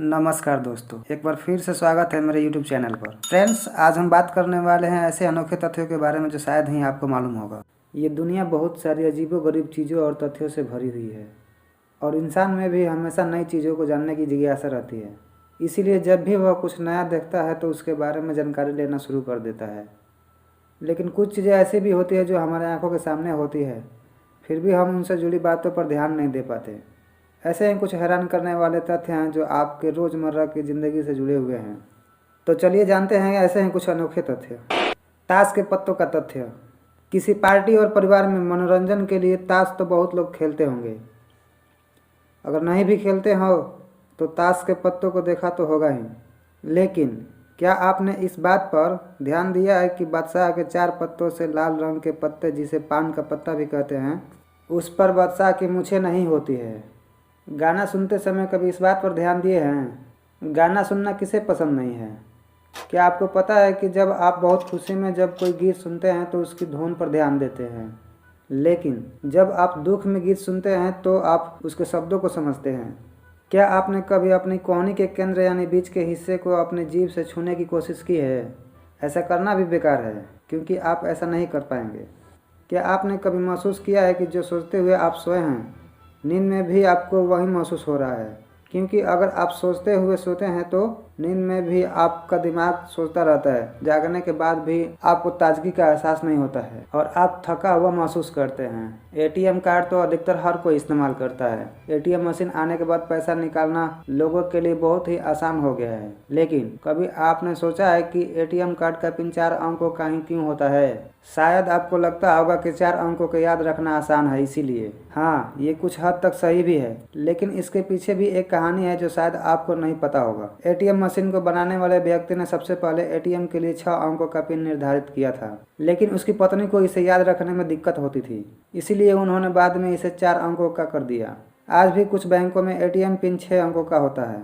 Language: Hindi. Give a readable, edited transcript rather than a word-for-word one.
नमस्कार दोस्तों, एक बार फिर से स्वागत है मेरे YouTube चैनल पर। फ्रेंड्स, आज हम बात करने वाले हैं ऐसे अनोखे तथ्यों के बारे में जो शायद ही आपको मालूम होगा। ये दुनिया बहुत सारी अजीबोगरीब चीज़ों और तथ्यों से भरी हुई है और इंसान में भी हमेशा नई चीज़ों को जानने की जिज्ञासा रहती है। इसीलिए जब भी वह कुछ नया देखता है तो उसके बारे में जानकारी लेना शुरू कर देता है। लेकिन कुछ चीज़ें ऐसी भी होती है जो हमारे आंखों के सामने होती है, फिर भी हम उनसे जुड़ी बातों पर ध्यान नहीं दे पाते। ऐसे ही कुछ हैरान करने वाले तथ्य हैं जो आपके रोज़मर्रा की ज़िंदगी से जुड़े हुए हैं। तो चलिए जानते हैं ऐसे ही कुछ अनोखे तथ्य। ताश के पत्तों का तथ्य। किसी पार्टी और परिवार में मनोरंजन के लिए ताश तो बहुत लोग खेलते होंगे। अगर नहीं भी खेलते हो तो ताश के पत्तों को देखा तो होगा ही। लेकिन क्या आपने इस बात पर ध्यान दिया है कि बादशाह के 4 पत्तों से लाल रंग के पत्ते, जिसे पान का पत्ता भी कहते हैं, उस पर बादशाह की मूछें नहीं होती है। गाना सुनते समय कभी इस बात पर ध्यान दिए हैं? गाना सुनना किसे पसंद नहीं है? क्या आपको पता है कि जब आप बहुत खुशी में जब कोई गीत सुनते हैं तो उसकी धुन पर ध्यान देते हैं, लेकिन जब आप दुख में गीत सुनते हैं तो आप उसके शब्दों को समझते हैं। क्या आपने कभी अपनी कोहनी के केंद्र यानी बीच के हिस्से को अपनी जीभ से छूने की कोशिश की है? ऐसा करना भी बेकार है, क्योंकि आप ऐसा नहीं कर पाएंगे। क्या आपने कभी महसूस किया है कि जो सोचते हुए आप सोए हैं, नींद में भी आपको वही महसूस हो रहा है? क्योंकि अगर आप सोचते हुए सोते हैं तो नींद में भी आपका दिमाग सोचता रहता है। जागने के बाद भी आपको ताजगी का एहसास नहीं होता है और आप थका हुआ महसूस करते हैं। एटीएम कार्ड तो अधिकतर हर कोई इस्तेमाल करता है। एटीएम मशीन आने के बाद पैसा निकालना लोगों के लिए बहुत ही आसान हो गया है। लेकिन कभी आपने सोचा है कि एटीएम कार्ड का पिन 4 अंकों का ही क्यों होता है? शायद आपको लगता होगा कि 4 अंकों को याद रखना आसान है, इसीलिए। हाँ, ये कुछ हद तक सही भी है, लेकिन इसके पीछे भी एक कहानी है जो शायद आपको नहीं पता होगा। एटीएम मशीन को बनाने वाले व्यक्ति ने सबसे पहले एटीएम के लिए 6 अंकों का पिन निर्धारित किया था, लेकिन उसकी पत्नी को इसे याद रखने में दिक्कत होती थी, इसीलिए उन्होंने बाद में इसे 4 अंकों का कर दिया। आज भी कुछ बैंकों में एटीएम पिन 6 अंकों का होता है।